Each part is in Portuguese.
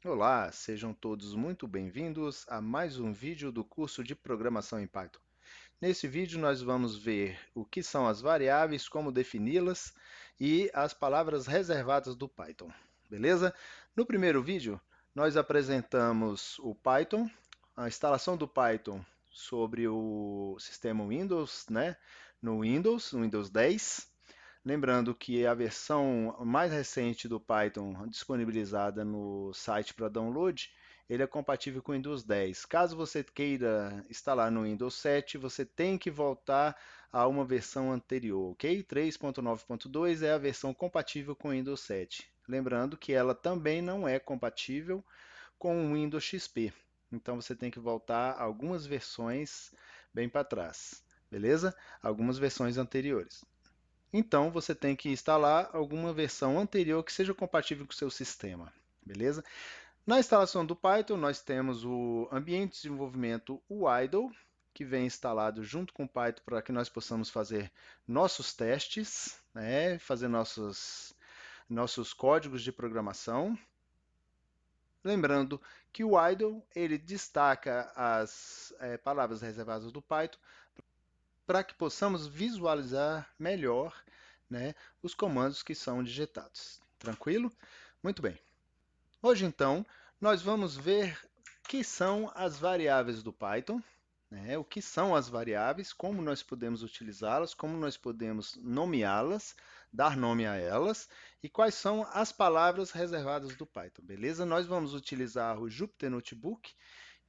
Olá, sejam todos muito bem-vindos a mais um vídeo do curso de Programação em Python. Nesse vídeo nós vamos ver o que são as variáveis, como defini-las e as palavras reservadas do Python, beleza? No primeiro vídeo nós apresentamos o Python, a instalação do Python sobre o sistema Windows, né? No Windows 10. Lembrando que a versão mais recente do Python disponibilizada no site para download, ele é compatível com o Windows 10. Caso você queira instalar no Windows 7, você tem que voltar a uma versão anterior, ok? 3.9.2 é a versão compatível com o Windows 7. Lembrando que ela também não é compatível com o Windows XP. Então você tem que voltar algumas versões bem para trás, beleza? Algumas versões anteriores. Então, você tem que instalar alguma versão anterior que seja compatível com o seu sistema, beleza? Na instalação do Python, nós temos o ambiente de desenvolvimento, o idle, que vem instalado junto com o Python para que nós possamos fazer nossos testes, né? Fazer nossos códigos de programação. Lembrando que o idle ele destaca as palavras reservadas do Python para que possamos visualizar melhor, né, os comandos que são digitados. Tranquilo? Muito bem. Hoje, então, nós vamos ver o que são as variáveis do Python, né, o que são as variáveis, como nós podemos utilizá-las, como nós podemos nomeá-las, dar nome a elas, e quais são as palavras reservadas do Python, beleza? Nós vamos utilizar o Jupyter Notebook,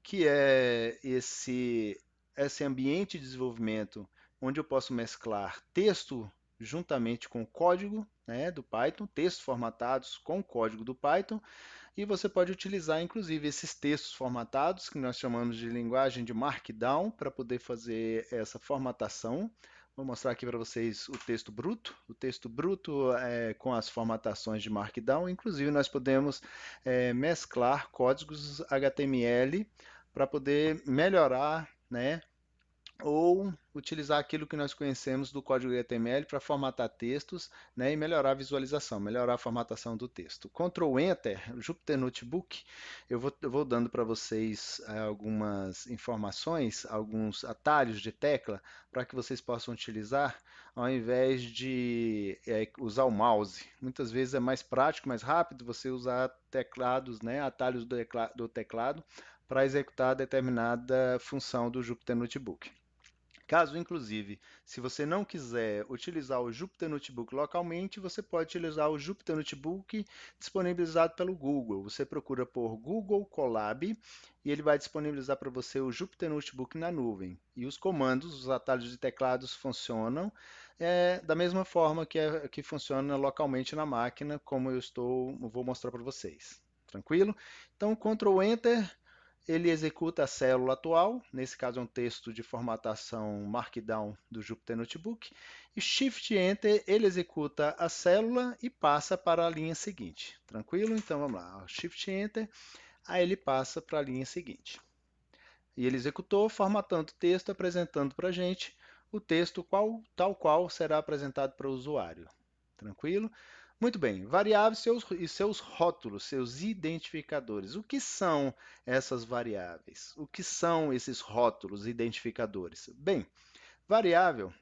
que é esse ambiente de desenvolvimento onde eu posso mesclar texto juntamente com o código, né, do Python, textos formatados com o código do Python, e você pode utilizar inclusive esses textos formatados, que nós chamamos de linguagem de Markdown, para poder fazer essa formatação. Vou mostrar aqui para vocês o texto bruto. O texto bruto é com as formatações de Markdown. Inclusive, nós podemos mesclar códigos HTML para poder melhorar, né, ou utilizar aquilo que nós conhecemos do código HTML para formatar textos, né, e melhorar a visualização, melhorar a formatação do texto. Ctrl Enter, Jupyter Notebook, eu vou dando para vocês algumas informações, alguns atalhos de tecla para que vocês possam utilizar ao invés de usar o mouse. Muitas vezes é mais prático, mais rápido você usar teclados, né, atalhos do teclado para executar determinada função do Jupyter Notebook. Caso, inclusive, se você não quiser utilizar o Jupyter Notebook localmente, você pode utilizar o Jupyter Notebook disponibilizado pelo Google. Você procura por Google Colab e ele vai disponibilizar para você o Jupyter Notebook na nuvem. E os comandos, os atalhos de teclados funcionam da mesma forma que funciona localmente na máquina, como vou mostrar para vocês. Tranquilo? Então, Ctrl Enter ele executa a célula atual, nesse caso é um texto de formatação Markdown do Jupyter Notebook, e Shift Enter ele executa a célula e passa para a linha seguinte. Tranquilo? Então vamos lá, Shift Enter, aí ele passa para a linha seguinte. E ele executou, formatando o texto, apresentando para a gente o texto tal qual será apresentado para o usuário. Tranquilo? Muito bem, variáveis e seus rótulos, seus identificadores. O que são essas variáveis? O que são esses rótulos, identificadores? Bem, variável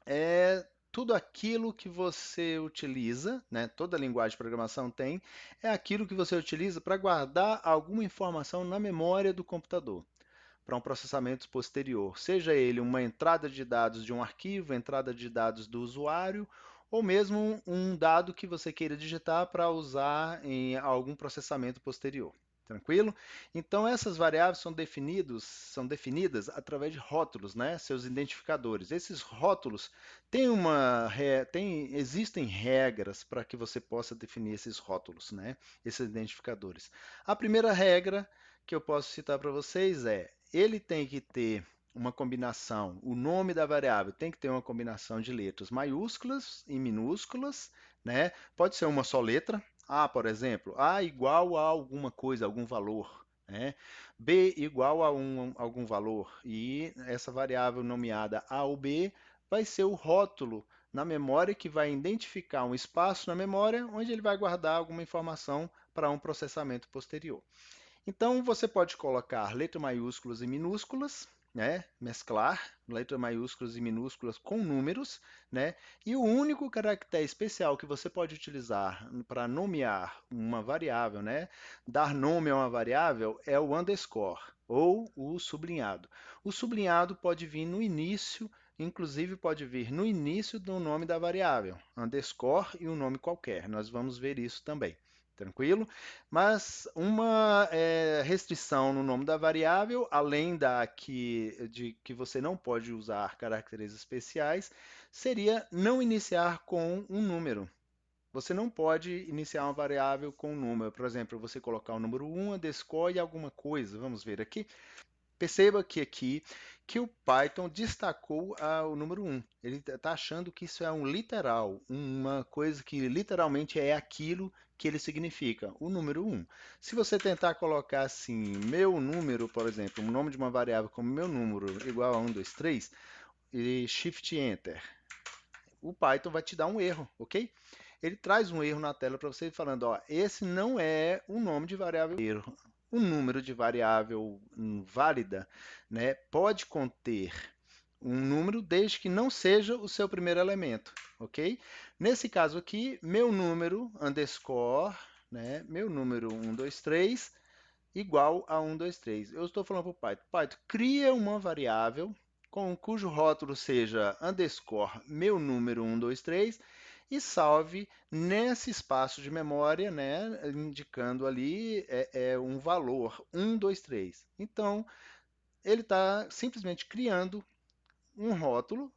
é tudo aquilo que você utiliza, né? Toda linguagem de programação tem, é aquilo que você utiliza para guardar alguma informação na memória do computador para um processamento posterior, seja ele uma entrada de dados de um arquivo, entrada de dados do usuário, ou mesmo um dado que você queira digitar para usar em algum processamento posterior. Tranquilo? Então essas variáveis são definidas através de rótulos, né? Seus identificadores. Esses rótulos existem regras para que você possa definir esses rótulos, né? Esses identificadores. A primeira regra que eu posso citar para vocês ele tem que ter uma combinação, o nome da variável tem que ter uma combinação de letras maiúsculas e minúsculas, né? Pode ser uma só letra, A, por exemplo, A igual a alguma coisa, algum valor, né? B igual a algum valor, e essa variável nomeada A ou B vai ser o rótulo na memória que vai identificar um espaço na memória onde ele vai guardar alguma informação para um processamento posterior. Então, você pode colocar letras maiúsculas e minúsculas, né? Mesclar letras maiúsculas e minúsculas com números, né? E o único caractere especial que você pode utilizar para nomear uma variável, né? Dar nome a uma variável é o underscore ou o sublinhado. O sublinhado pode vir no início, inclusive pode vir no início do nome da variável, underscore e um nome qualquer. Nós vamos ver isso também. Tranquilo? Mas uma restrição no nome da variável, além de que você não pode usar caracteres especiais, seria não iniciar com um número. Você não pode iniciar uma variável com um número. Por exemplo, você colocar o número 1, underscore e alguma coisa. Vamos ver aqui. Perceba que aqui que o Python destacou o número 1. Ele está achando que isso é um literal, uma coisa que literalmente é aquilo que ele significa, o número 1. Se você tentar colocar assim, meu número, por exemplo, o nome de uma variável como meu número igual a 1, 2, 3, e Shift Enter, o Python vai te dar um erro, ok? Ele traz um erro na tela para você falando, ó, esse não é o nome de variável erro. O número de variável válida, né, pode conter um número desde que não seja o seu primeiro elemento, ok? Nesse caso aqui, meu número underscore, né, meu número 123 igual a 123. Eu estou falando para o Python, Python, cria uma variável cujo rótulo seja underscore meu número 123 e salve nesse espaço de memória, né, indicando ali um valor 123. Então, ele está simplesmente criando um rótulo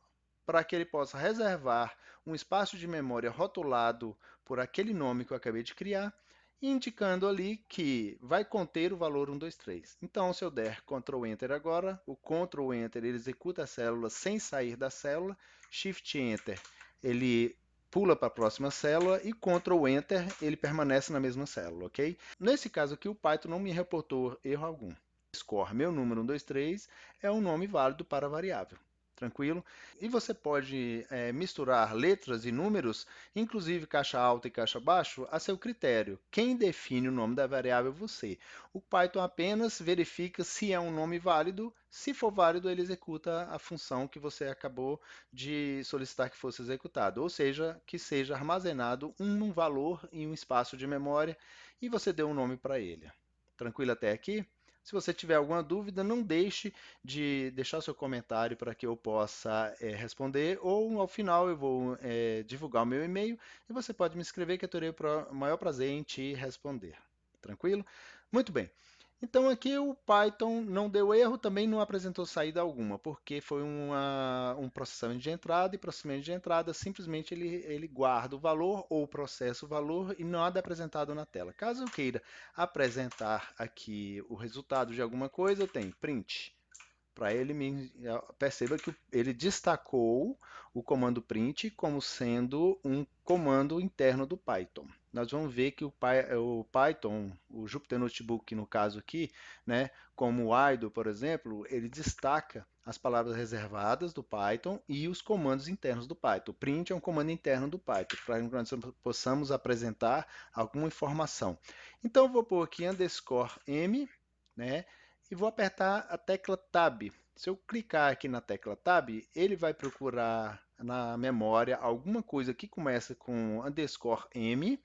para que ele possa reservar um espaço de memória rotulado por aquele nome que eu acabei de criar, indicando ali que vai conter o valor 123. Então, se eu der Ctrl Enter agora, o Ctrl Enter ele executa a célula sem sair da célula, Shift Enter ele pula para a próxima célula e Ctrl Enter ele permanece na mesma célula, ok? Nesse caso aqui, o Python não me reportou erro algum. Score, meu número 123, é um nome válido para a variável. Tranquilo? E você pode misturar letras e números, inclusive caixa alta e caixa baixo, a seu critério. Quem define o nome da variável é você. O Python apenas verifica se é um nome válido. Se for válido, ele executa a função que você acabou de solicitar que fosse executado, ou seja, que seja armazenado um valor em um espaço de memória e você deu um nome para ele. Tranquilo até aqui? Se você tiver alguma dúvida, não deixe de deixar seu comentário para que eu possa responder, ou ao final eu vou divulgar o meu e-mail e você pode me escrever que eu terei o maior prazer em te responder. Tranquilo? Muito bem. Então aqui o Python não deu erro, também não apresentou saída alguma, porque foi um processamento de entrada, e processamento de entrada simplesmente ele guarda o valor ou processa o valor e nada é apresentado na tela. Caso eu queira apresentar aqui o resultado de alguma coisa, eu tenho print. Para ele, perceba que ele destacou o comando print como sendo um comando interno do Python. Nós vamos ver que o Python, o Jupyter Notebook no caso aqui, né, como o idle, por exemplo, ele destaca as palavras reservadas do Python e os comandos internos do Python. O print é um comando interno do Python, para que nós possamos apresentar alguma informação. Então, eu vou pôr aqui underscore m, né, e vou apertar a tecla Tab. Se eu clicar aqui na tecla Tab, ele vai procurar na memória alguma coisa que começa com underscore M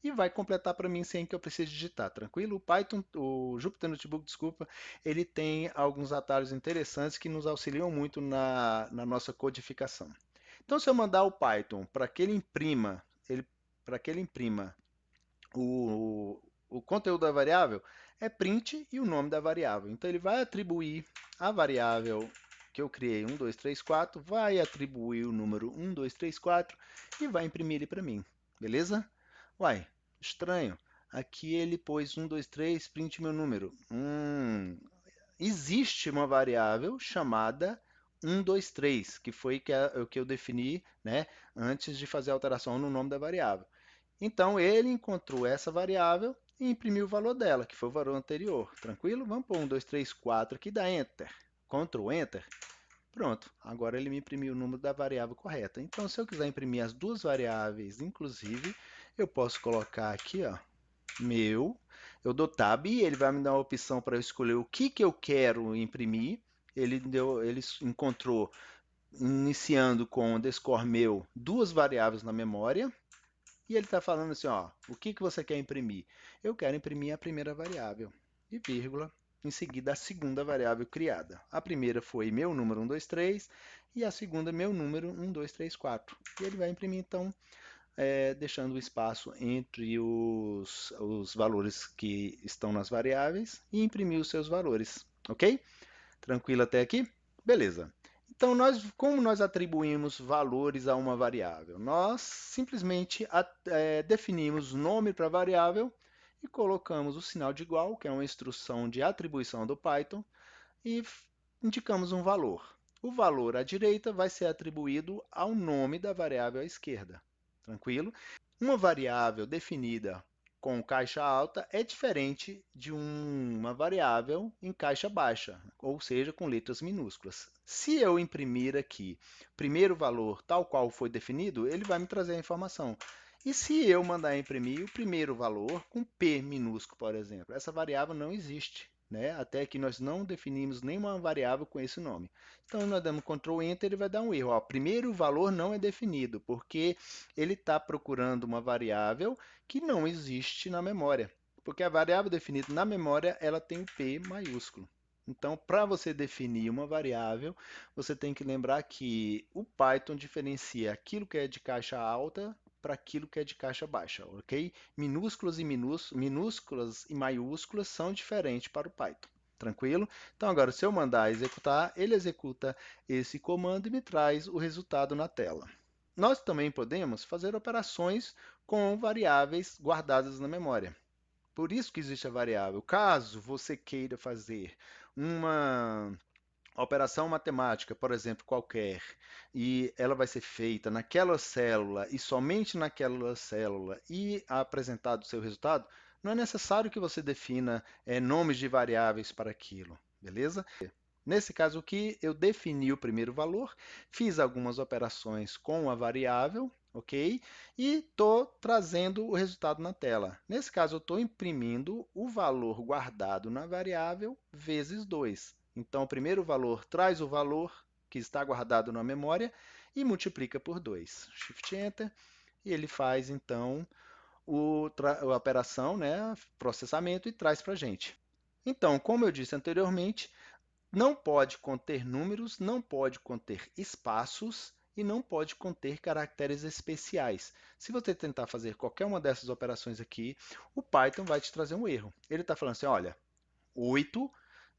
e vai completar para mim sem que eu precise digitar, tranquilo? O Python, o Jupyter Notebook, desculpa, ele tem alguns atalhos interessantes que nos auxiliam muito na nossa codificação. Então, se eu mandar o Python para que ele imprima, o conteúdo da variável, é print e o nome da variável. Então, ele vai atribuir a variável que eu criei, 1, 2, 3, 4, vai atribuir o número 1, 2, 3, 4 e vai imprimir ele para mim. Beleza? Uai, estranho. Aqui ele pôs 1, 2, 3, print meu número. Existe uma variável chamada 1, 2, 3, que foi o que eu defini, né, antes de fazer a alteração no nome da variável. Então, ele encontrou essa variável e imprimiu o valor dela, que foi o valor anterior. Tranquilo? Vamos pôr 1, 2, 3, 4 aqui, dá Enter. Ctrl Enter. Pronto. Agora ele me imprimiu o número da variável correta. Então, se eu quiser imprimir as duas variáveis, inclusive, eu posso colocar aqui, ó, meu, eu dou Tab e ele vai me dar uma opção para eu escolher o que eu quero imprimir. Ele encontrou, iniciando com underscore meu, duas variáveis na memória. E ele está falando assim, ó, o que você quer imprimir? Eu quero imprimir a primeira variável, e vírgula, em seguida a segunda variável criada. A primeira foi meu número 1, 2, 3, e a segunda meu número 1, 2, 3, 4. E ele vai imprimir, então, deixando o espaço entre os valores que estão nas variáveis e imprimir os seus valores, ok? Tranquilo até aqui? Beleza. Então, como nós atribuímos valores a uma variável? Nós simplesmente definimos nome para a variável e colocamos o sinal de igual, que é uma instrução de atribuição do Python, e indicamos um valor. O valor à direita vai ser atribuído ao nome da variável à esquerda. Tranquilo? Uma variável definida com caixa alta é diferente de uma variável em caixa baixa, ou seja, com letras minúsculas. Se eu imprimir aqui primeiro valor tal qual foi definido, ele vai me trazer a informação. E se eu mandar imprimir o primeiro valor com P minúsculo, por exemplo, essa variável não existe, né? Até que nós não definimos nenhuma variável com esse nome. Então, nós damos Ctrl Enter, ele vai dar um erro. Ó, primeiro valor não é definido, porque ele está procurando uma variável que não existe na memória, porque a variável definida na memória ela tem o P maiúsculo. Então, para você definir uma variável, você tem que lembrar que o Python diferencia aquilo que é de caixa alta para aquilo que é de caixa baixa, ok? Minúsculas e maiúsculas são diferentes para o Python. Tranquilo? Então, agora, se eu mandar executar, ele executa esse comando e me traz o resultado na tela. Nós também podemos fazer operações com variáveis guardadas na memória. Por isso que existe a variável. Caso você queira fazer uma operação matemática, por exemplo, qualquer, e ela vai ser feita naquela célula e somente naquela célula e apresentado o seu resultado, não é necessário que você defina nomes de variáveis para aquilo, beleza? Nesse caso aqui, eu defini o primeiro valor, fiz algumas operações com a variável, ok? E estou trazendo o resultado na tela. Nesse caso, eu estou imprimindo o valor guardado na variável vezes 2. Então, o primeiro valor traz o valor que está guardado na memória e multiplica por 2. Shift Enter, e ele faz, então, a operação, né, processamento, e traz para a gente. Então, como eu disse anteriormente, não pode conter números, não pode conter espaços e não pode conter caracteres especiais. Se você tentar fazer qualquer uma dessas operações aqui, o Python vai te trazer um erro. Ele está falando assim, olha, 8,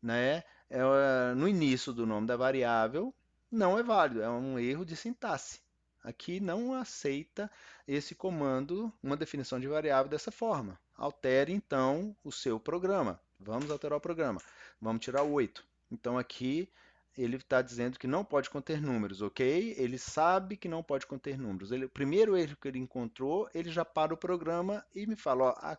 né, no início do nome da variável, não é válido, é um erro de sintaxe. Aqui não aceita esse comando, uma definição de variável dessa forma. Altere, então, o seu programa. Vamos alterar o programa. Vamos tirar o 8. Então, aqui ele está dizendo que não pode conter números, ok? Ele sabe que não pode conter números. O primeiro erro que ele encontrou, ele já para o programa e me fala, ó,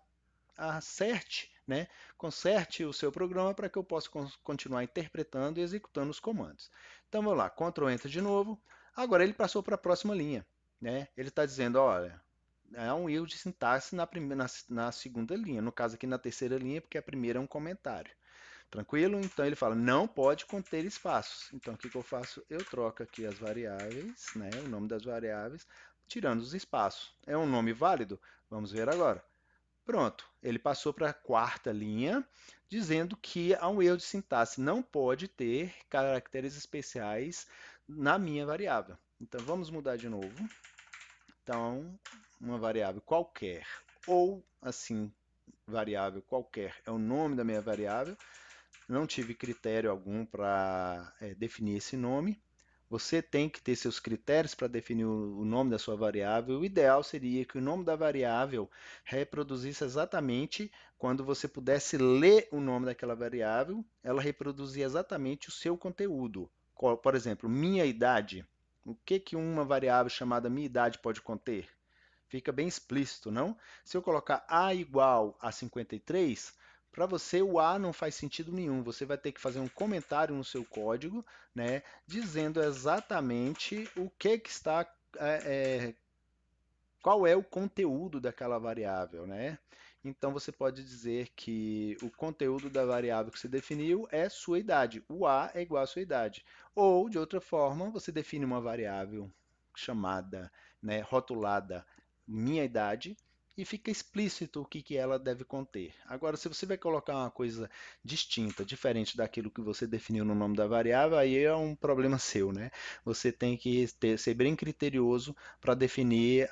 acerte, né? Conserte o seu programa para que eu possa continuar interpretando e executando os comandos. Então, vamos lá, Ctrl Enter de novo. Agora ele passou para a próxima linha, né? Ele está dizendo, olha, é um erro de sintaxe na segunda linha, no caso aqui na terceira linha, porque a primeira é um comentário. Tranquilo? Então ele fala, não pode conter espaços. Então o que eu faço? Eu troco aqui as variáveis, né, o nome das variáveis, tirando os espaços. É um nome válido? Vamos ver agora. Pronto, ele passou para a quarta linha, dizendo que há um erro de sintaxe, não pode ter caracteres especiais na minha variável. Então vamos mudar de novo. Então, uma variável qualquer, ou assim, variável qualquer é o nome da minha variável. Não tive critério algum para definir esse nome. Você tem que ter seus critérios para definir o nome da sua variável. O ideal seria que o nome da variável reproduzisse exatamente, quando você pudesse ler o nome daquela variável, ela reproduzia exatamente o seu conteúdo. Por exemplo, minha idade. O que uma variável chamada minha idade pode conter? Fica bem explícito, não? Se eu colocar A igual a 53, para você o A não faz sentido nenhum. Você vai ter que fazer um comentário no seu código, né, dizendo exatamente o que qual é o conteúdo daquela variável, né? então você pode dizer que o conteúdo da variável que você definiu é sua idade. O A é igual à sua idade. Ou, de outra forma, você define uma variável chamada, né, rotulada minha idade, e fica explícito o que ela deve conter. Agora, se você vai colocar uma coisa distinta, diferente daquilo que você definiu no nome da variável, aí é um problema seu, né? Você tem que ser bem criterioso para definir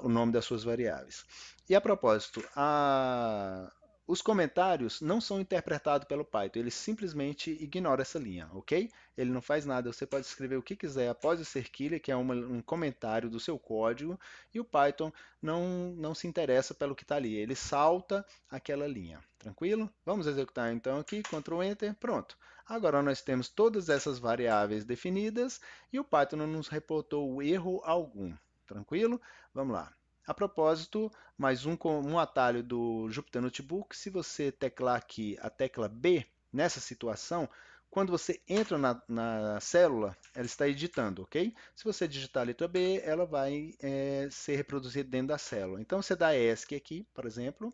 o nome das suas variáveis. E a propósito, os comentários não são interpretados pelo Python, ele simplesmente ignora essa linha, ok? Ele não faz nada, você pode escrever o que quiser após o cerquilha, que é um comentário do seu código, e o Python não se interessa pelo que está ali, ele salta aquela linha, tranquilo? Vamos executar então aqui, Ctrl Enter, pronto. Agora nós temos todas essas variáveis definidas e o Python não nos reportou erro algum, tranquilo? Vamos lá. A propósito, mais um atalho do Jupyter Notebook, se você teclar aqui a tecla B, nessa situação, quando você entra na célula, ela está editando, ok? Se você digitar a letra B, ela vai ser reproduzida dentro da célula. Então, você dá ESC aqui, por exemplo,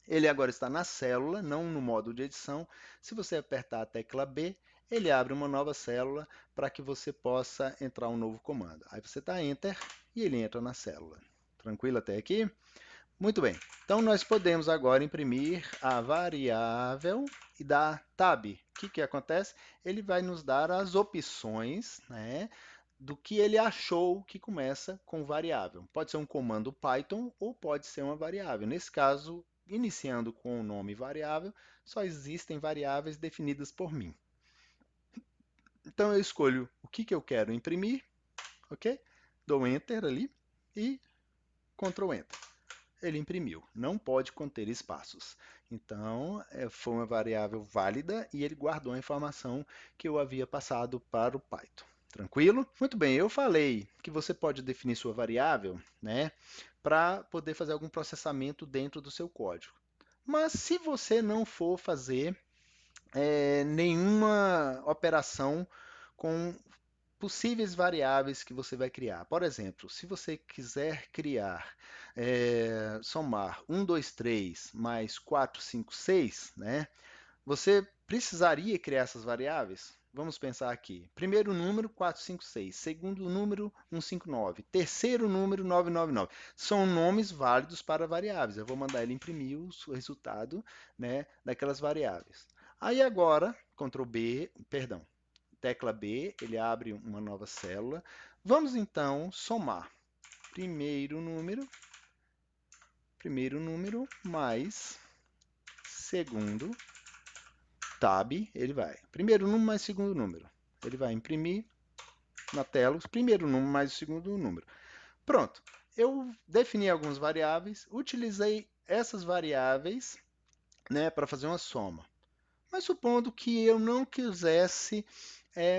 ele agora está na célula, não no modo de edição. Se você apertar a tecla B, ele abre uma nova célula para que você possa entrar um novo comando. Aí você dá Enter e ele entra na célula. Tranquilo até aqui? Muito bem. Então, nós podemos agora imprimir a variável e dar Tab. O que acontece? Ele vai nos dar as opções, né, do que ele achou que começa com variável. Pode ser um comando Python ou pode ser uma variável. Nesse caso, iniciando com o nome variável, só existem variáveis definidas por mim. Então, eu escolho o que eu quero imprimir, ok? Dou Enter ali e Ctrl Enter. Ele imprimiu. Não pode conter espaços. Então, foi uma variável válida e ele guardou a informação que eu havia passado para o Python. Tranquilo? Muito bem, eu falei que você pode definir sua variável, né, para poder fazer algum processamento dentro do seu código. Mas se você não for fazer nenhuma operação com possíveis variáveis que você vai criar. Por exemplo, se você quiser criar, somar 1, 2, 3 mais 4, 5, 6, né? Você precisaria criar essas variáveis? Vamos pensar aqui. Primeiro número, 456. Segundo número, 159. Terceiro número, 999. São nomes válidos para variáveis. Eu vou mandar ele imprimir o resultado, né, daquelas variáveis. Aí agora, Ctrl B, perdão, tecla B, ele abre uma nova célula. Vamos então somar primeiro número mais segundo, tab, ele vai. Primeiro número mais segundo número. Ele vai imprimir na tela o primeiro número mais o segundo número. Pronto. Eu defini algumas variáveis, utilizei essas variáveis, né, para fazer uma soma. Mas supondo que eu não quisesse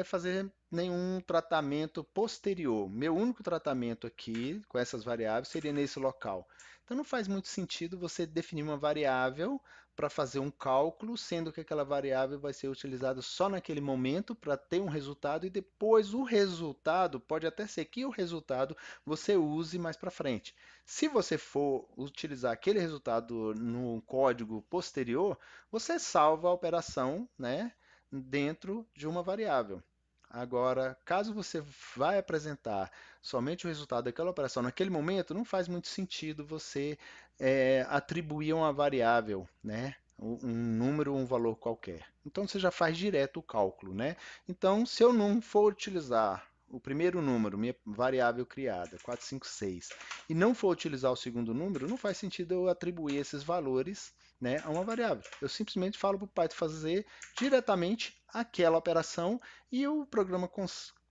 fazer nenhum tratamento posterior. Meu único tratamento aqui com essas variáveis seria nesse local. Então não faz muito sentido você definir uma variável para fazer um cálculo, sendo que aquela variável vai ser utilizada só naquele momento para ter um resultado e depois o resultado, pode até ser que o resultado você use mais para frente. Se você for utilizar aquele resultado no código posterior, você salva a operação, né, dentro de uma variável. Agora, caso você vai apresentar somente o resultado daquela operação naquele momento, não faz muito sentido você atribuir uma variável, né, um número, um valor qualquer. Então, você já faz direto o cálculo, né? Então, se eu não for utilizar o primeiro número, minha variável criada, 456, e não for utilizar o segundo número, não faz sentido eu atribuir esses valores, né, a uma variável. Eu simplesmente falo para o Python fazer diretamente aquela operação e o programa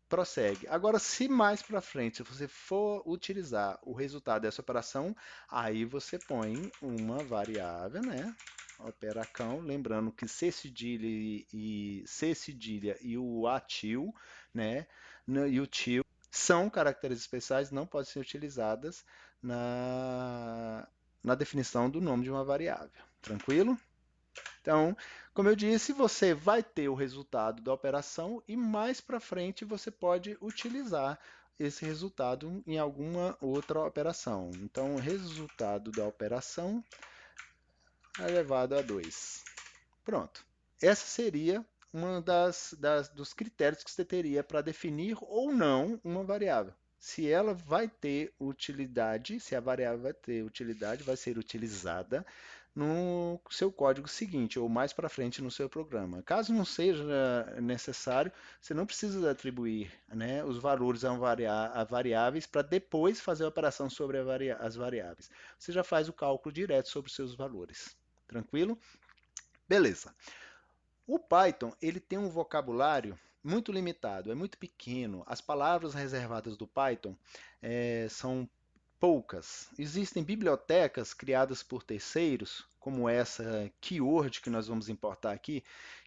prossegue. Agora, se mais para frente você for utilizar o resultado dessa operação, aí você põe uma variável, né? Operacão, lembrando que C cedilha e o atil, né? E o til são caracteres especiais, não podem ser utilizadas na definição do nome de uma variável. Tranquilo? Então, como eu disse, você vai ter o resultado da operação e mais para frente você pode utilizar esse resultado em alguma outra operação. Então, o resultado da operação elevado a 2. Pronto. Essa seria uma dos critérios que você teria para definir ou não uma variável. Se ela vai ter utilidade, se a variável vai ter utilidade, vai ser utilizada no seu código seguinte, ou mais para frente no seu programa. Caso não seja necessário, você não precisa atribuir, né, os valores a variáveis para depois fazer a operação sobre as variáveis. Você já faz o cálculo direto sobre os seus valores. Tranquilo? Beleza. O Python, ele tem um vocabulário muito limitado, é muito pequeno. As palavras reservadas do Python são poucas. Existem bibliotecas criadas por terceiros, como essa Keyword que nós vamos importar aqui,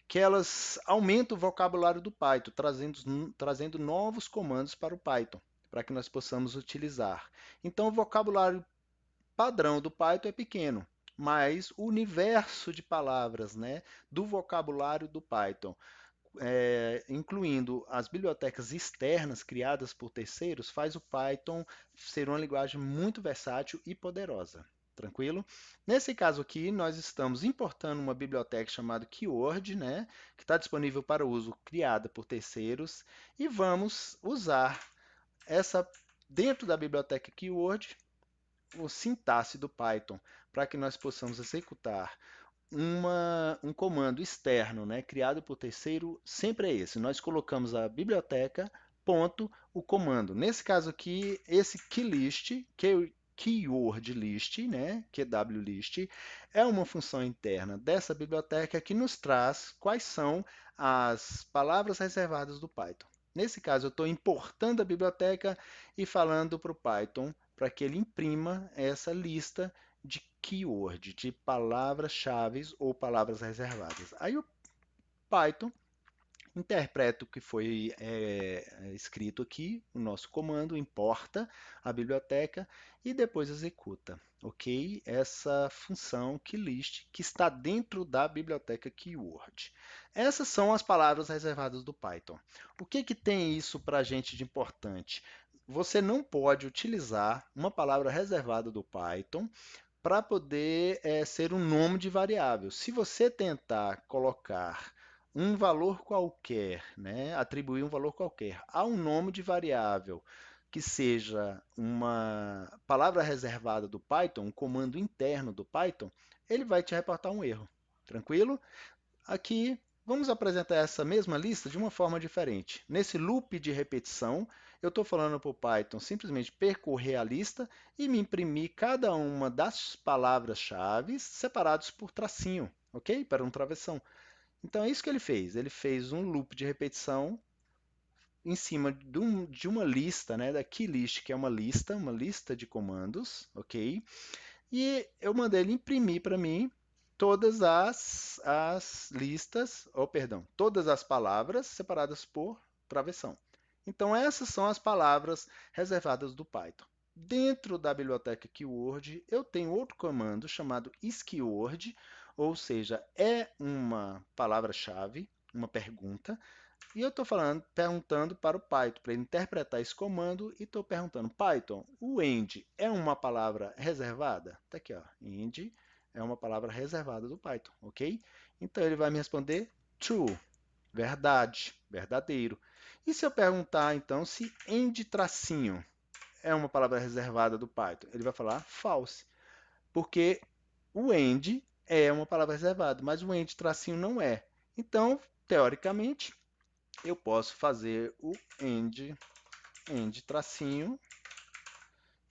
que elas aumentam o vocabulário do Python, trazendo novos comandos para o Python, para que nós possamos utilizar. Então, o vocabulário padrão do Python é pequeno, mas o universo de palavras, né, do vocabulário do Python, incluindo as bibliotecas externas criadas por terceiros, faz o Python ser uma linguagem muito versátil e poderosa. Tranquilo? Nesse caso aqui, nós estamos importando uma biblioteca chamada Keyword, né, que está disponível para uso, criada por terceiros, e vamos usar essa dentro da biblioteca Keyword o sintaxe do Python para que nós possamos executar um comando externo, né, criado por terceiro, sempre é esse. Nós colocamos a biblioteca, ponto, o comando. Nesse caso aqui, esse keylist, keyword list, né, QWList, é uma função interna dessa biblioteca que nos traz quais são as palavras reservadas do Python. Nesse caso, eu estou importando a biblioteca e falando para o Python para que ele imprima essa lista de keyword, de palavras-chave ou palavras reservadas. Aí o Python interpreta o que foi escrito aqui, o nosso comando, importa a biblioteca e depois executa, ok? Essa função keylist que está dentro da biblioteca keyword. Essas são as palavras reservadas do Python. O que tem isso para a gente de importante? Você não pode utilizar uma palavra reservada do Python para poder ser um nome de variável. Se você tentar colocar um valor qualquer, né, atribuir um valor qualquer a um nome de variável que seja uma palavra reservada do Python, um comando interno do Python, ele vai te reportar um erro. Tranquilo? Aqui, vamos apresentar essa mesma lista de uma forma diferente. Nesse loop de repetição, eu estou falando para o Python simplesmente percorrer a lista e me imprimir cada uma das palavras-chave separados por tracinho, ok? Para um travessão. Então é isso que ele fez. Ele fez um loop de repetição em cima de uma lista, né, da keylist, que é uma lista de comandos, ok? E eu mandei ele imprimir para mim todas as listas, ou perdão, todas as palavras separadas por travessão. Então essas são as palavras reservadas do Python. Dentro da biblioteca Keyword, eu tenho outro comando chamado isKeyword, ou seja, é uma palavra-chave, uma pergunta, e eu estou perguntando para o Python, para ele interpretar esse comando, e estou perguntando, Python, o end é uma palavra reservada? Está aqui, ó, end é uma palavra reservada do Python, ok? Então ele vai me responder true, verdade, verdadeiro. E se eu perguntar, então, se end tracinho é uma palavra reservada do Python? Ele vai falar false, porque o end é uma palavra reservada, mas o end tracinho não é. Então, teoricamente, eu posso fazer o end tracinho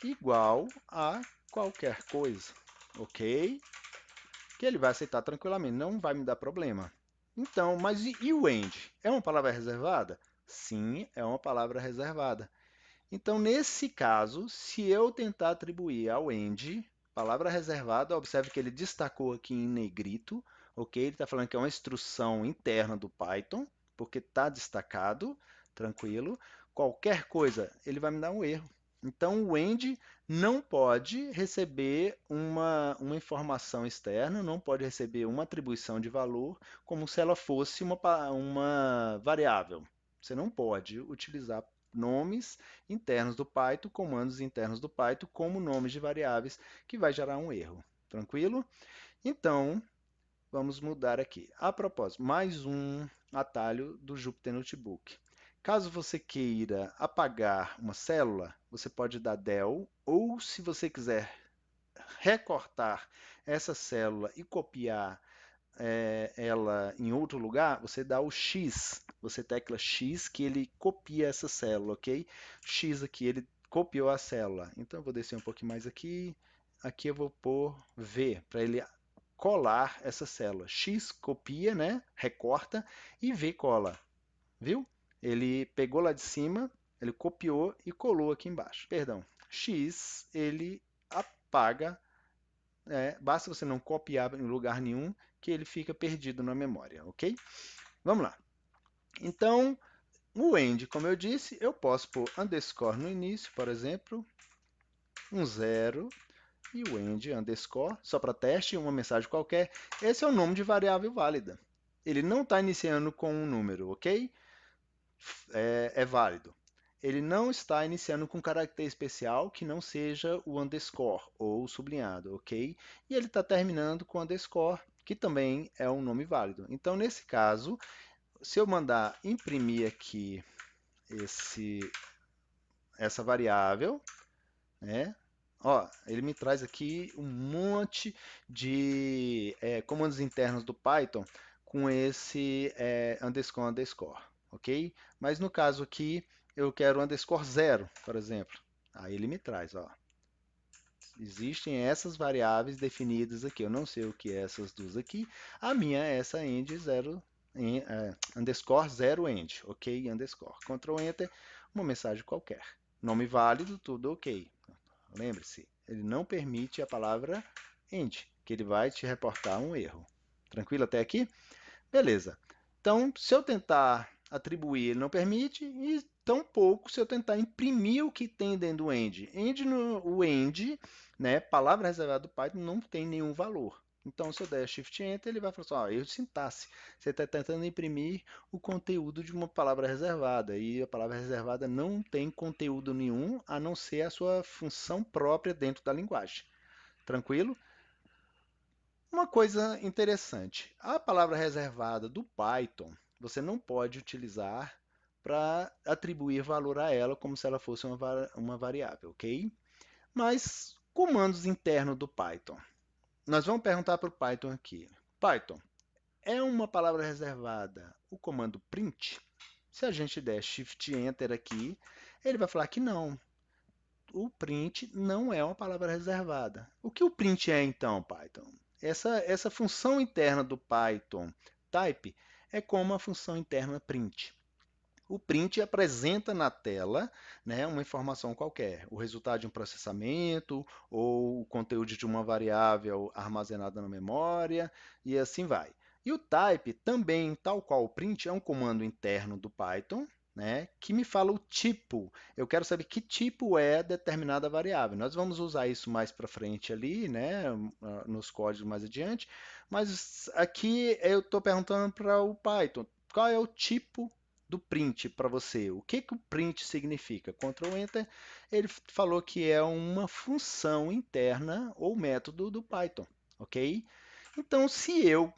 igual a qualquer coisa, ok? Que ele vai aceitar tranquilamente, não vai me dar problema. Então, mas e o end? É uma palavra reservada? Sim, é uma palavra reservada. Então, nesse caso, se eu tentar atribuir ao end palavra reservada, observe que ele destacou aqui em negrito, ok? Ele está falando que é uma instrução interna do Python, porque está destacado, tranquilo. Qualquer coisa, ele vai me dar um erro. Então, o end não pode receber uma informação externa, não pode receber uma atribuição de valor como se ela fosse uma variável. Você não pode utilizar nomes internos do Python, comandos internos do Python, como nomes de variáveis, que vai gerar um erro. Tranquilo? Então, vamos mudar aqui. A propósito, mais um atalho do Jupyter Notebook. Caso você queira apagar uma célula, você pode dar del, ou se você quiser recortar essa célula e copiar ela em outro lugar, você dá o X, você tecla X que ele copia essa célula, ok? X aqui, ele copiou a célula. Então eu vou descer um pouquinho mais aqui, aqui eu vou pôr V, para ele colar essa célula. X copia, né? Recorta, e V cola, viu? Ele pegou lá de cima, ele copiou e colou aqui embaixo. Perdão, X ele apaga, basta você não copiar em lugar nenhum, que ele fica perdido na memória, ok? Vamos lá. Então, o end, como eu disse, eu posso pôr underscore no início, por exemplo, um 0, e o end underscore, só para teste, uma mensagem qualquer. Esse é o nome de variável válida. Ele não está iniciando com um número, ok? É válido. Ele não está iniciando com um caractere especial que não seja o underscore ou o sublinhado, ok? E ele está terminando com underscore, que também é um nome válido. Então, nesse caso, se eu mandar imprimir aqui essa variável, né? Ó, ele me traz aqui um monte de comandos internos do Python com esse underscore, underscore, ok? Mas no caso aqui, eu quero underscore 0, por exemplo. Aí ele me traz, ó. Existem essas variáveis definidas aqui. Eu não sei o que é essas duas aqui. A minha é essa end 0, underscore 0 end, ok? Underscore. Ctrl Enter, uma mensagem qualquer. Nome válido, tudo ok. Lembre-se, ele não permite a palavra end, que ele vai te reportar um erro. Tranquilo até aqui? Beleza. Então, se eu tentar atribuir, ele não permite, e tampouco se eu tentar imprimir o que tem dentro do end. O end, né, palavra reservada do Python, não tem nenhum valor. Então, se eu der Shift Enter, ele vai falar assim, ó, erro de sintaxe. Você está tentando imprimir o conteúdo de uma palavra reservada, e a palavra reservada não tem conteúdo nenhum, a não ser a sua função própria dentro da linguagem. Tranquilo? Uma coisa interessante, a palavra reservada do Python, você não pode utilizar para atribuir valor a ela como se ela fosse uma variável, ok? Mas comandos internos do Python. Nós vamos perguntar para o Python aqui. Python, é uma palavra reservada o comando print? Se a gente der Shift Enter aqui, ele vai falar que não. O print não é uma palavra reservada. O que o print é então, Python? Essa função interna do Python type é como a função interna print. O print apresenta na tela, né, uma informação qualquer, o resultado de um processamento ou o conteúdo de uma variável armazenada na memória e assim vai. E o type também, tal qual o print, é um comando interno do Python, né, que me fala o tipo. Eu quero saber que tipo é determinada variável. Nós vamos usar isso mais para frente ali, né, nos códigos mais adiante, mas aqui eu estou perguntando para o Python qual é o tipo do print para você. O que o print significa? Ctrl Enter, ele falou que é uma função interna ou método do Python, ok? Então, se eu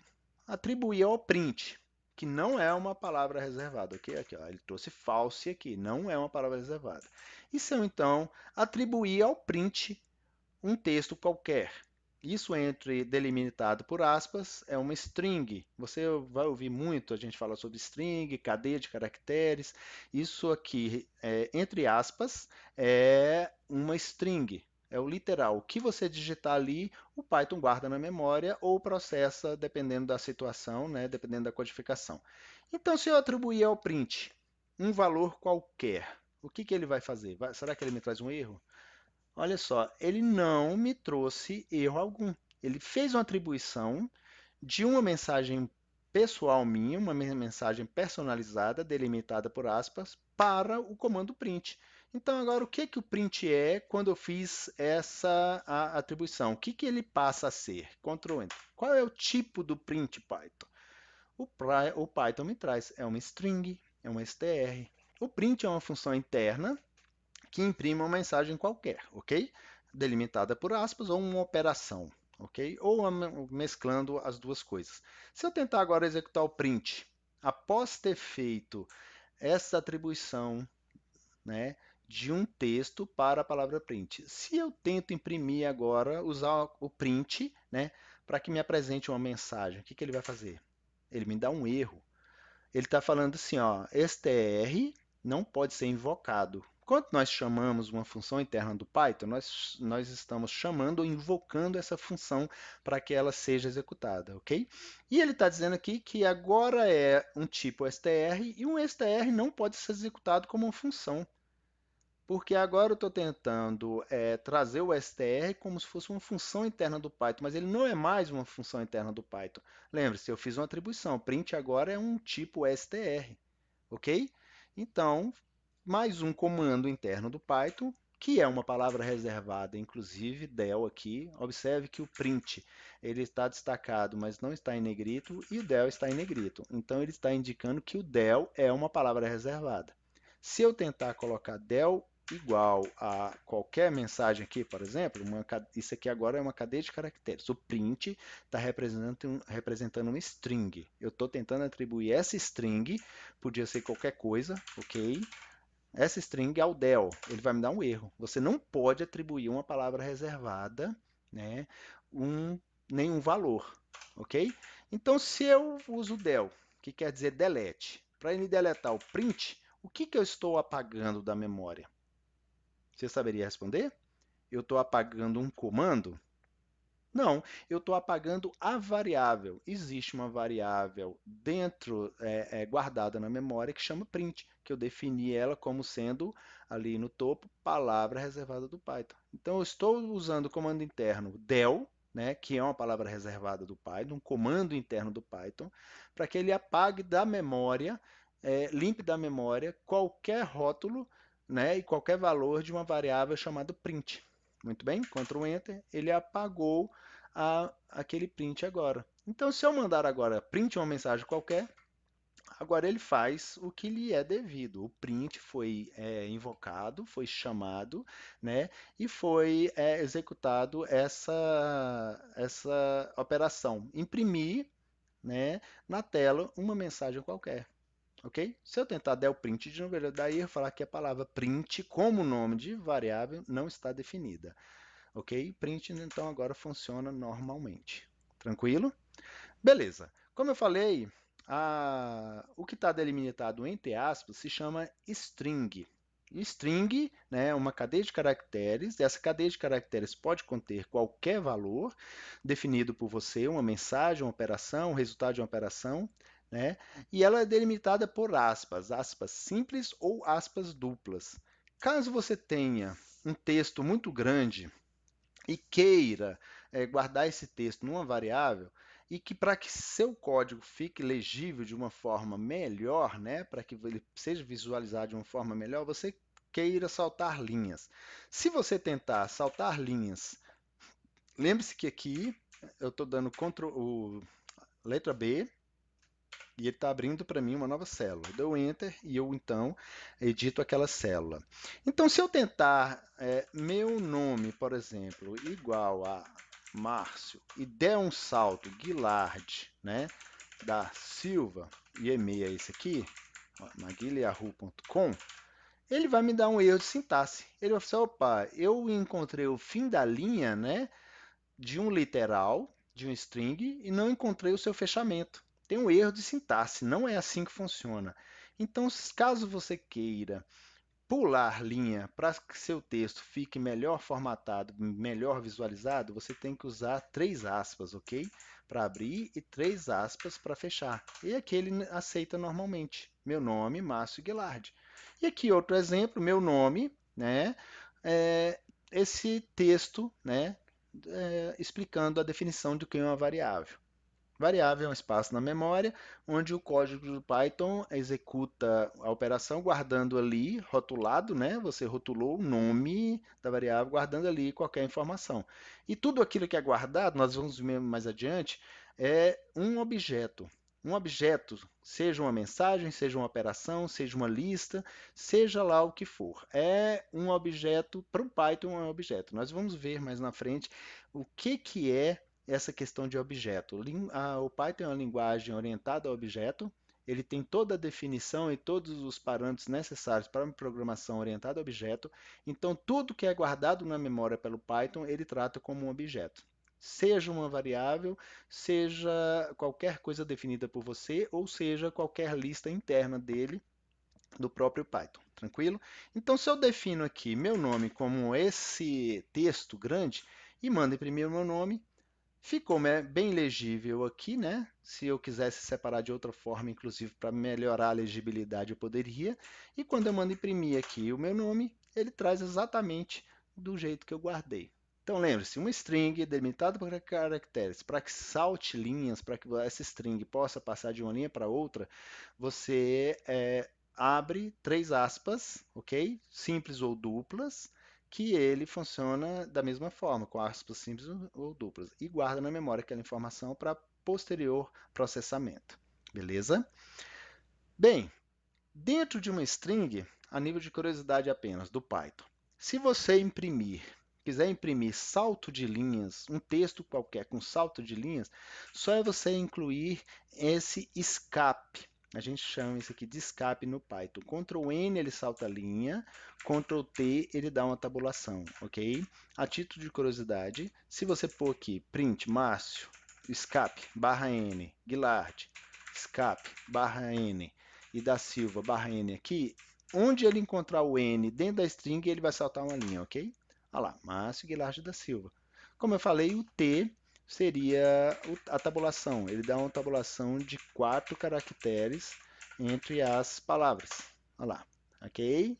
atribuir ao print, que não é uma palavra reservada, ok? Aqui, ó, ele trouxe false aqui, não é uma palavra reservada. E se eu, então, atribuir ao print um texto qualquer, isso entre delimitado por aspas é uma string. Você vai ouvir muito a gente falar sobre string, cadeia de caracteres. Isso aqui, entre aspas, é uma string. É o literal. O que você digitar ali, o Python guarda na memória ou processa dependendo da situação, né? Dependendo da codificação. Então, se eu atribuir ao print um valor qualquer, o que ele vai fazer? Será que ele me traz um erro? Olha só, ele não me trouxe erro algum. Ele fez uma atribuição de uma mensagem pessoal minha, uma mensagem personalizada, delimitada por aspas, para o comando print. Então, agora, o que o print é quando eu fiz essa atribuição? O que ele passa a ser? Ctrl Enter. Qual é o tipo do print Python? O Python me traz, é uma string, é uma str. O print é uma função interna que imprime uma mensagem qualquer, ok? Delimitada por aspas ou uma operação, ok? Ou mesclando as duas coisas. Se eu tentar agora executar o print, após ter feito essa atribuição, né, de um texto para a palavra print. Se eu tento imprimir agora, usar o print, né, para que me apresente uma mensagem, o que ele vai fazer? Ele me dá um erro. Ele está falando assim, ó, str não pode ser invocado. Quando nós chamamos uma função interna do Python, nós estamos chamando ou invocando essa função para que ela seja executada, ok? E ele está dizendo aqui que agora é um tipo str e um str não pode ser executado como uma função. Porque agora eu estou tentando trazer o str como se fosse uma função interna do Python, mas ele não é mais uma função interna do Python. Lembre-se, eu fiz uma atribuição. Print agora é um tipo str, ok? Então, mais um comando interno do Python, que é uma palavra reservada, inclusive del aqui. Observe que o print ele está destacado, mas não está em negrito, e o del está em negrito. Então, ele está indicando que o del é uma palavra reservada. Se eu tentar colocar del igual a qualquer mensagem aqui, por exemplo, isso aqui agora é uma cadeia de caracteres. O print está representando uma string. Eu estou tentando atribuir essa string, podia ser qualquer coisa, ok? Essa string ao del, ele vai me dar um erro. Você não pode atribuir uma palavra reservada, né, nenhum valor, ok? Então, se eu uso del, que quer dizer delete, para ele deletar o print, o que eu estou apagando da memória? Você saberia responder? Eu estou apagando um comando? Não, eu estou apagando a variável. Existe uma variável dentro, guardada na memória, que chama print, que eu defini ela como sendo, ali no topo, palavra reservada do Python. Então, eu estou usando o comando interno del, né, que é uma palavra reservada do Python, um comando interno do Python, para que ele apague da memória, limpe da memória qualquer rótulo, né, e qualquer valor de uma variável chamada print. Muito bem, Ctrl Enter, ele apagou aquele print agora. Então, se eu mandar agora print uma mensagem qualquer, agora ele faz o que lhe é devido. O print foi invocado, foi chamado, né, e foi executado essa operação. Imprimir, né, na tela uma mensagem qualquer. Ok? Se eu tentar del print de novo, ele daí eu falar que a palavra print, como nome de variável, não está definida. Ok? Print, então, agora funciona normalmente. Tranquilo? Beleza. Como eu falei, o que está delimitado entre aspas se chama string. String, né, é uma cadeia de caracteres. Essa cadeia de caracteres pode conter qualquer valor definido por você, uma mensagem, uma operação, um resultado de uma operação, né? E ela é delimitada por aspas, aspas simples ou aspas duplas. Caso você tenha um texto muito grande e queira guardar esse texto numa variável, e que para que seu código fique legível de uma forma melhor, né, para que ele seja visualizado de uma forma melhor, você queira saltar linhas. Se você tentar saltar linhas, lembre-se que aqui eu estou dando letra B, e ele está abrindo para mim uma nova célula. Eu dou Enter e eu, então, edito aquela célula. Então, se eu tentar meu nome, por exemplo, igual a Márcio, e der um salto Guilherme, né, da Silva, e e-mail é esse aqui, maguila.yahoo.com, ele vai me dar um erro de sintaxe. Ele vai falar, opa, eu encontrei o fim da linha, né, de um literal, de um string, e não encontrei o seu fechamento. Tem um erro de sintaxe, não é assim que funciona. Então, caso você queira pular linha para que seu texto fique melhor formatado, melhor visualizado, você tem que usar 3 aspas, ok? Para abrir e 3 aspas para fechar. E aqui ele aceita normalmente. Meu nome, Márcio Guilherme. E aqui outro exemplo, meu nome, né? Esse texto, né? Explicando a definição de que é uma variável. Variável é um espaço na memória onde o código do Python executa a operação guardando ali, rotulado, né? Você rotulou o nome da variável, guardando ali qualquer informação. E tudo aquilo que é guardado, nós vamos ver mais adiante, é um objeto. Um objeto, seja uma mensagem, seja uma operação, seja uma lista, seja lá o que for. É um objeto, para o Python é um objeto. Nós vamos ver mais na frente o que é essa questão de objeto. O Python é uma linguagem orientada a objeto, ele tem toda a definição e todos os parâmetros necessários para uma programação orientada a objeto, então tudo que é guardado na memória pelo Python, ele trata como um objeto. Seja uma variável, seja qualquer coisa definida por você, ou seja qualquer lista interna dele, do próprio Python, tranquilo? Então, se eu defino aqui meu nome como esse texto grande e mando imprimir o meu nome, ficou bem legível aqui, né? Se eu quisesse separar de outra forma, inclusive para melhorar a legibilidade, eu poderia. E quando eu mando imprimir aqui o meu nome, ele traz exatamente do jeito que eu guardei. Então lembre-se, uma string delimitada por caracteres, para que salte linhas, para que essa string possa passar de uma linha para outra, você abre 3 aspas, ok? Simples ou duplas, que ele funciona da mesma forma, com aspas simples ou duplas, e guarda na memória aquela informação para posterior processamento. Beleza? Bem, dentro de uma string, a nível de curiosidade apenas, do Python, se você quiser imprimir salto de linhas, um texto qualquer com salto de linhas, só é você incluir esse escape. A gente chama isso aqui de escape no Python. Ctrl N ele salta a linha, Ctrl T ele dá uma tabulação, ok? A título de curiosidade, se você pôr aqui print Márcio, escape, barra N, Guilherme, escape, barra N, e da Silva, barra N aqui, onde ele encontrar o N dentro da string, ele vai saltar uma linha, ok? Olha lá, Márcio Guilherme da Silva. Como eu falei, o T seria a tabulação. Ele dá uma tabulação de 4 caracteres entre as palavras. Olha lá, ok?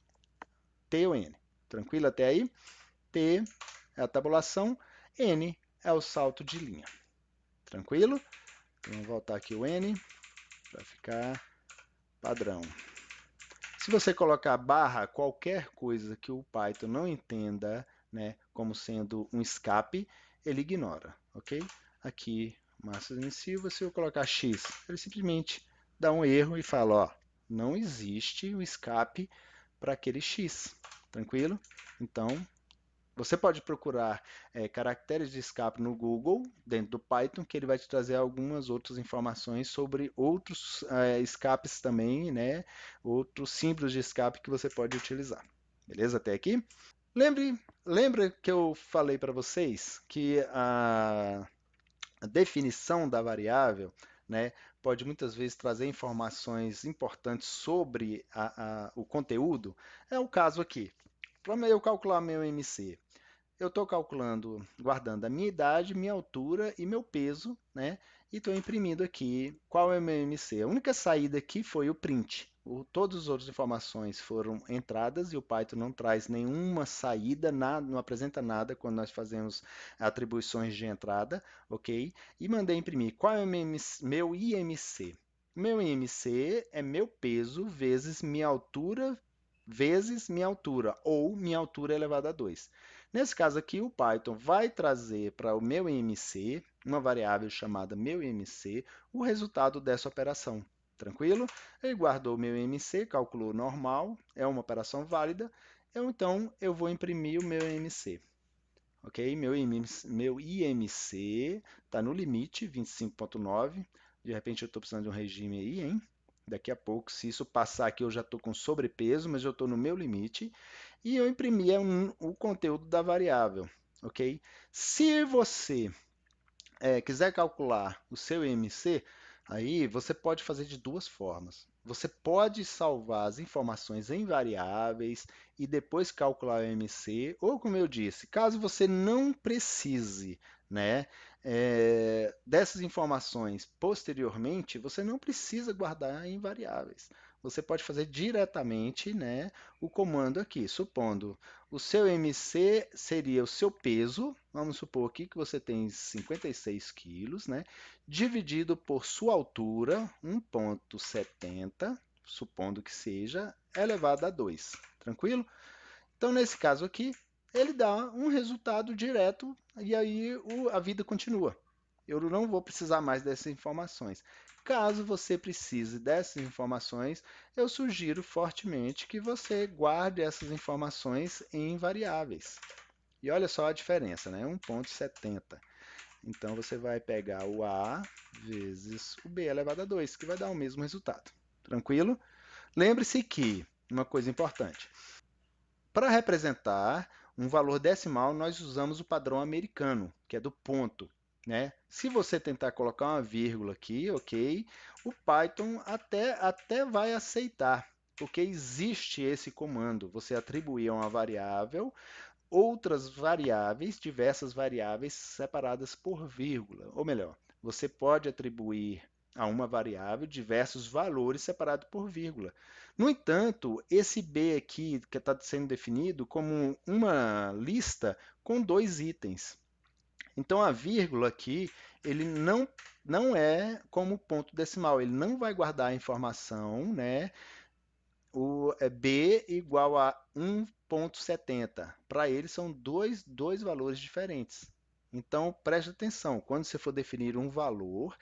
T ou N. Tranquilo até aí? T é a tabulação, N é o salto de linha. Tranquilo? Vamos voltar aqui o N para ficar padrão. Se você colocar barra, qualquer coisa que o Python não entenda, né, como sendo um escape, ele ignora, ok? Aqui, Márcio Silva, se eu colocar X, ele simplesmente dá um erro e fala, ó, não existe um escape para aquele X, tranquilo? Então, você pode procurar caracteres de escape no Google, dentro do Python, que ele vai te trazer algumas outras informações sobre outros escapes também, né? Outros símbolos de escape que você pode utilizar. Beleza até aqui? Lembra que eu falei para vocês que a definição da variável, né, pode muitas vezes trazer informações importantes sobre o conteúdo? É o caso aqui. Para eu calcular meu MC, eu estou calculando, guardando a minha idade, minha altura e meu peso, né? E estou imprimindo aqui qual é o meu MC. A única saída aqui foi o print. Todas as outras informações foram entradas e o Python não traz nenhuma saída, não apresenta nada quando nós fazemos atribuições de entrada, ok? E mandei imprimir qual é o meu IMC. Meu IMC é meu peso vezes minha altura, ou minha altura elevada a 2. Nesse caso aqui, o Python vai trazer para o meu IMC, uma variável chamada meu IMC, o resultado dessa operação. Tranquilo? Ele guardou o meu IMC, calculou normal, é uma operação válida, então eu vou imprimir o meu IMC. Ok? Meu IMC está no limite, 25.9. De repente eu estou precisando de um regime aí, hein? Daqui a pouco, se isso passar aqui, eu já estou com sobrepeso, mas eu estou no meu limite. E eu imprimi o conteúdo da variável, ok? Se você quiser calcular o seu IMC, aí você pode fazer de duas formas. Você pode salvar as informações em variáveis e depois calcular o IMC, ou como eu disse, caso você não precise, né, dessas informações posteriormente, você não precisa guardar em variáveis. Você pode fazer diretamente, né, o comando aqui, supondo o seu MC seria o seu peso, vamos supor aqui que você tem 56 quilos, né? Dividido por sua altura, 1,70, supondo que seja, elevado a 2. Tranquilo? Então, nesse caso aqui, ele dá um resultado direto e aí a vida continua. eu não vou precisar mais dessas informações. Caso você precise dessas informações, eu sugiro fortemente que você guarde essas informações em variáveis. E olha só a diferença, né? 1,70. Então você vai pegar o A vezes o B elevado a 2, que vai dar o mesmo resultado. Tranquilo? Lembre-se que, uma coisa importante, para representar um valor decimal, nós usamos o padrão americano, que é do ponto, né? Se você tentar colocar uma vírgula aqui, ok, o Python até vai aceitar, porque existe esse comando. Você atribuir a uma variável outras variáveis, diversas variáveis separadas por vírgula. Ou melhor, você pode atribuir a uma variável diversos valores separados por vírgula. No entanto, esse B aqui, que está sendo definido como uma lista com dois itens. Então, a vírgula aqui, ele não é como ponto decimal, ele não vai guardar a informação, né, o B igual a 1,70. Para ele são dois valores diferentes. Então, preste atenção, quando você for definir um valor,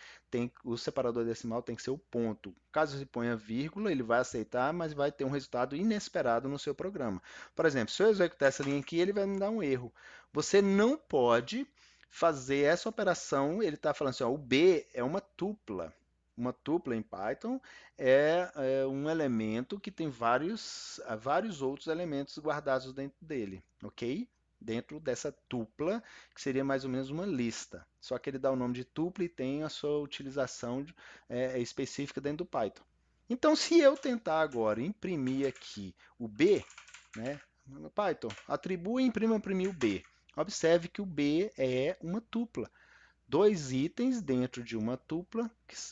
o separador decimal tem que ser o ponto. Caso você ponha vírgula, ele vai aceitar, mas vai ter um resultado inesperado no seu programa. Por exemplo, se eu executar essa linha aqui, ele vai me dar um erro. Você não pode fazer essa operação, ele está falando assim, ó, o B é uma tupla. Uma tupla em Python é um elemento que tem vários outros elementos guardados dentro dele, ok? Dentro dessa tupla, que seria mais ou menos uma lista. Só que ele dá o nome de tupla e tem a sua utilização específica dentro do Python. Então, se eu tentar agora imprimir aqui o B, né? Python, atribua e imprimir o B. Observe que o B é uma tupla. Dois itens dentro de uma tupla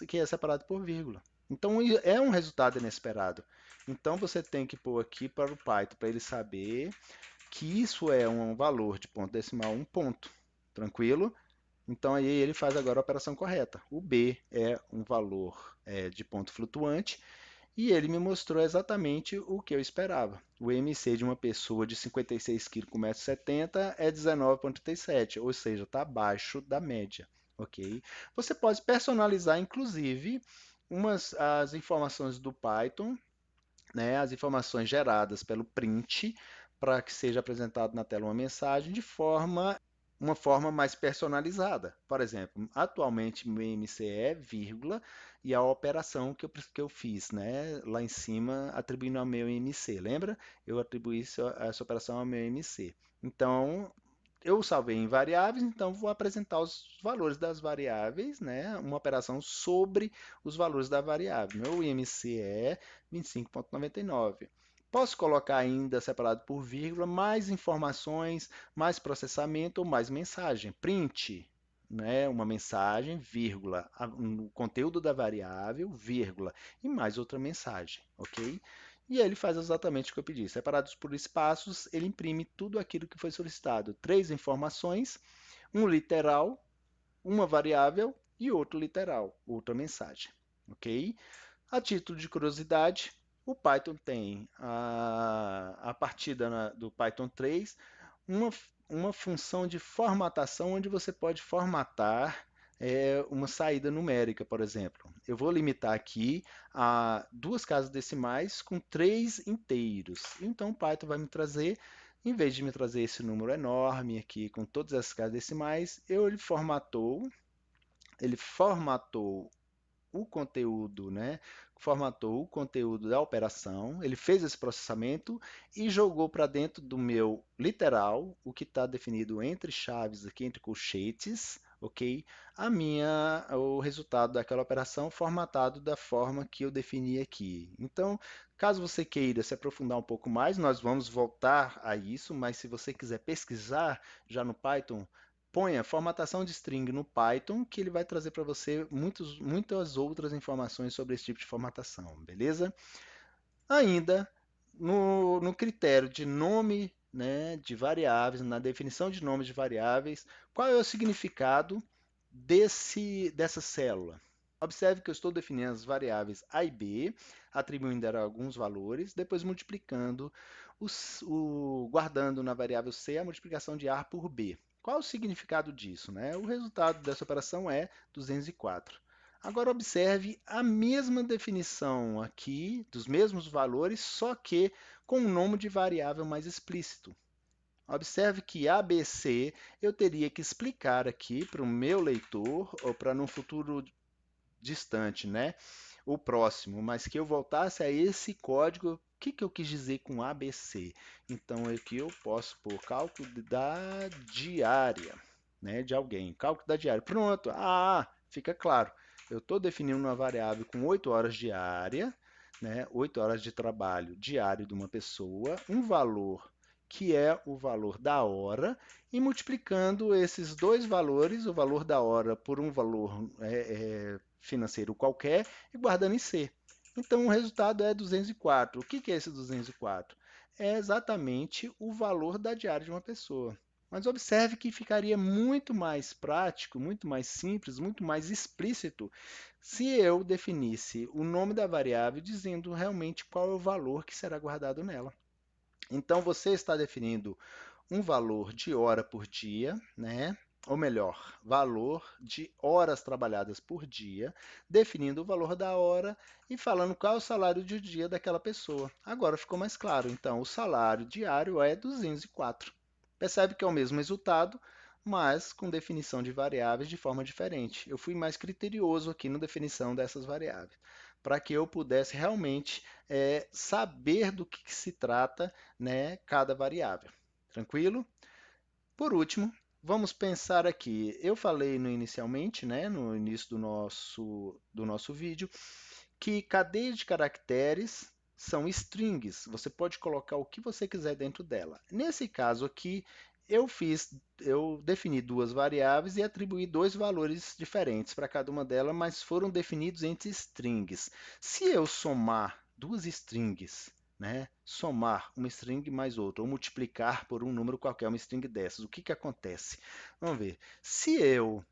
que é separado por vírgula. Então, é um resultado inesperado. Então, você tem que pôr aqui para o Python, para ele saber que isso é um valor de ponto decimal, um ponto. Tranquilo? Então, aí ele faz agora a operação correta. O B é um valor de ponto flutuante e ele me mostrou exatamente o que eu esperava. O MC de uma pessoa de 56 kg com 1,70 m é 19,37, ou seja, está abaixo da média. Ok? Você pode personalizar, inclusive, as informações do Python, né, as informações geradas pelo print, para que seja apresentado na tela uma mensagem de uma forma mais personalizada. Por exemplo, atualmente meu MC é vírgula e a operação que eu fiz, né, lá em cima, atribuindo ao meu MC. Lembra? Eu atribuí essa operação ao meu MC. Então, eu salvei em variáveis, então vou apresentar os valores das variáveis, né? Uma operação sobre os valores da variável. Meu IMC é 25,99. Posso colocar ainda separado por vírgula mais informações, mais processamento ou mais mensagem. Print, né? Uma mensagem, vírgula, o conteúdo da variável, vírgula, e mais outra mensagem, ok? E ele faz exatamente o que eu pedi. Separados por espaços, ele imprime tudo aquilo que foi solicitado. Três informações, um literal, uma variável e outro literal, outra mensagem. Ok? A título de curiosidade, o Python tem, a partir do Python 3, uma função de formatação onde você pode formatar uma saída numérica, por exemplo. Eu vou limitar aqui a duas casas decimais com três inteiros. Então, o Python vai me trazer, em vez de me trazer esse número enorme aqui com todas essas casas decimais, ele formatou o conteúdo, né? Formatou o conteúdo da operação, ele fez esse processamento e jogou para dentro do meu literal, o que está definido entre chaves aqui, entre colchetes, ok? O resultado daquela operação formatado da forma que eu defini aqui. Então, caso você queira se aprofundar um pouco mais, nós vamos voltar a isso, mas se você quiser pesquisar já no Python, ponha formatação de string no Python, que ele vai trazer para você muitas outras informações sobre esse tipo de formatação, beleza? Ainda no critério de nome, né, de variáveis, na definição de nomes de variáveis, qual é o significado dessa célula? Observe que eu estou definindo as variáveis A e B, atribuindo alguns valores, depois multiplicando, guardando na variável C a multiplicação de A por B. Qual o significado disso, né? O resultado dessa operação é 204. Agora observe a mesma definição aqui, dos mesmos valores, só que com um nome de variável mais explícito. Observe que ABC eu teria que explicar aqui para o meu leitor, ou para num futuro distante, né? O próximo, mas que eu voltasse a esse código. O que eu quis dizer com ABC? Então, aqui eu posso pôr cálculo da diária, né, de alguém. Cálculo da diária. Pronto. Fica claro. Eu estou definindo uma variável com 8 horas diária, né, 8 horas de trabalho diário de uma pessoa, um valor que é o valor da hora, e multiplicando esses dois valores, o valor da hora por um valor financeiro qualquer, e guardando em C. Então, o resultado é 204. O que é esse 204? É exatamente o valor da diária de uma pessoa. Mas observe que ficaria muito mais prático, muito mais simples, muito mais explícito se eu definisse o nome da variável dizendo realmente qual é o valor que será guardado nela. Então, você está definindo um valor de hora por dia, né? Ou melhor, valor de horas trabalhadas por dia, definindo o valor da hora e falando qual é o salário de dia daquela pessoa. Agora ficou mais claro. Então, o salário diário é 204. Percebe que é o mesmo resultado, mas com definição de variáveis de forma diferente. Eu fui mais criterioso aqui na definição dessas variáveis, para que eu pudesse realmente saber do que se trata, né, cada variável. Tranquilo? Por último, vamos pensar aqui. Eu falei inicialmente, né, no início do nosso vídeo, que cadeias de caracteres são strings. Você pode colocar o que você quiser dentro dela. Nesse caso aqui, eu defini duas variáveis e atribuí dois valores diferentes para cada uma delas, mas foram definidos entre strings. Se eu somar duas strings, né, somar uma string mais outra, ou multiplicar por um número qualquer uma string dessas, o que acontece? Vamos ver. Se eu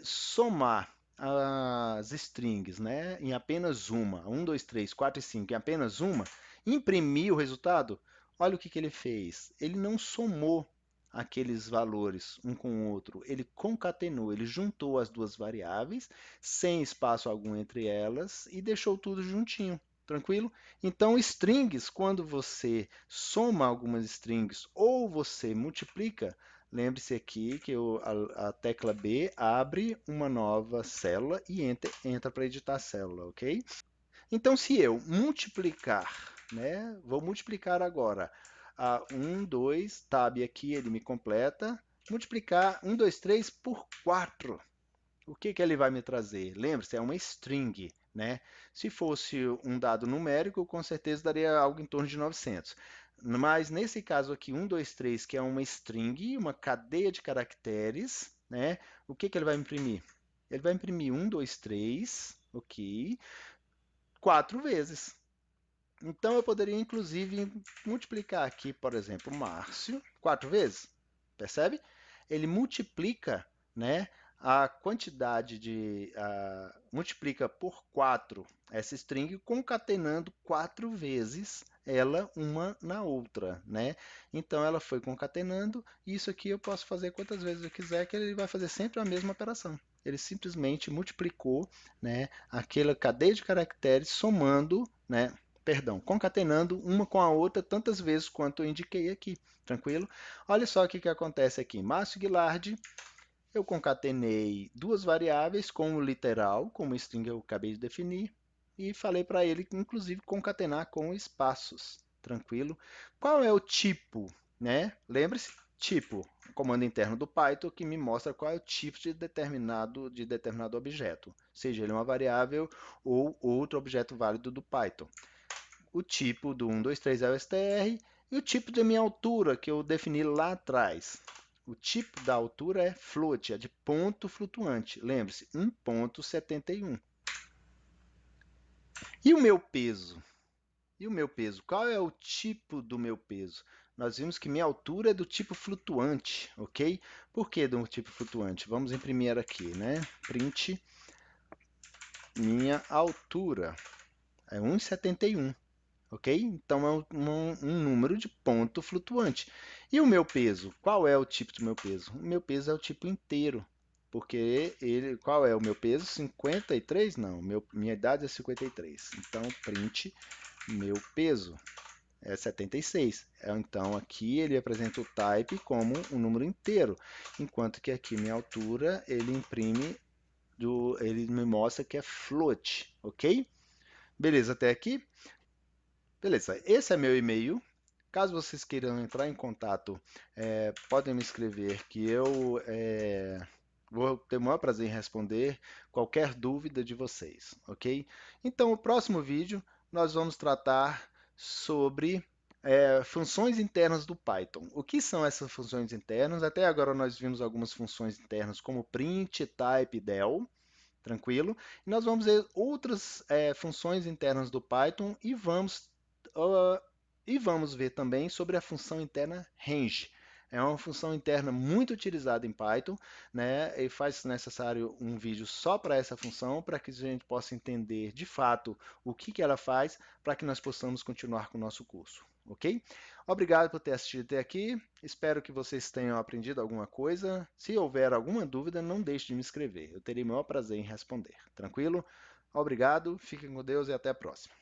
somar as strings, né, em apenas uma, 1, 2, 3, 4 e 5, em apenas uma, imprimir o resultado, olha o que ele fez. Ele não somou aqueles valores um com o outro, ele concatenou, ele juntou as duas variáveis, sem espaço algum entre elas, e deixou tudo juntinho. Tranquilo? Então, strings, quando você soma algumas strings ou você multiplica, lembre-se aqui que a tecla B abre uma nova célula e entra para editar a célula, ok? Então, se eu multiplicar, né, vou multiplicar agora a 1, 2, tab aqui, ele me completa, multiplicar 1, 2, 3 por 4. O que ele vai me trazer? Lembre-se, é uma string, né? Se fosse um dado numérico, com certeza daria algo em torno de 900. Mas nesse caso aqui, 1, 2, 3, que é uma string, uma cadeia de caracteres, né? O que ele vai imprimir? Ele vai imprimir 1, 2, 3, ok, 4 vezes. Então eu poderia inclusive multiplicar aqui, por exemplo, Márcio, 4 vezes. Percebe? Ele multiplica, né, a quantidade multiplica por 4 essa string, concatenando 4 vezes ela uma na outra, né? Então ela foi concatenando, e isso aqui eu posso fazer quantas vezes eu quiser, que ele vai fazer sempre a mesma operação. Ele simplesmente multiplicou, né, aquela cadeia de caracteres somando, né, perdão, concatenando uma com a outra tantas vezes quanto eu indiquei aqui, tranquilo? Olha só o que acontece aqui. Márcio Guilherme, eu concatenei duas variáveis com o literal, como o string eu acabei de definir, e falei para ele, inclusive, concatenar com espaços, tranquilo? Qual é o tipo, né? Lembre-se, tipo, comando interno do Python que me mostra qual é o tipo de determinado objeto, seja ele uma variável ou outro objeto válido do Python. O tipo do 1, 2, 3 é o str, e o tipo da minha altura, que eu defini lá atrás. O tipo da altura é float, é de ponto flutuante. Lembre-se, 1,71. E o meu peso? E o meu peso? Qual é o tipo do meu peso? Nós vimos que minha altura é do tipo flutuante, ok? Por que do tipo flutuante? Vamos imprimir aqui, né? Print minha altura. É 1,71. Ok? Então é um número de ponto flutuante. E o meu peso? Qual é o tipo do meu peso? O meu peso é o tipo inteiro. Porque qual é o meu peso? 53? Não, minha idade é 53. Então, print meu peso é 76. Então, aqui ele apresenta o type como um número inteiro, enquanto que aqui minha altura ele imprime, ele me mostra que é float, ok? Beleza, até aqui? Beleza, esse é meu e-mail. Caso vocês queiram entrar em contato, podem me escrever que eu vou ter o maior prazer em responder qualquer dúvida de vocês, ok? Então, o próximo vídeo nós vamos tratar sobre funções internas do Python. O que são essas funções internas? Até agora nós vimos algumas funções internas como print, type, del, tranquilo? E nós vamos ver outras funções internas do Python uh, e vamos ver também sobre a função interna range. É uma função interna muito utilizada em Python, né? E faz necessário um vídeo só para essa função, para que a gente possa entender de fato o que ela faz, para que nós possamos continuar com o nosso curso, ok? Obrigado por ter assistido até aqui. Espero que vocês tenham aprendido alguma coisa. Se houver alguma dúvida, não deixe de me escrever. Eu terei o maior prazer em responder. Tranquilo? Obrigado, fiquem com Deus e até a próxima.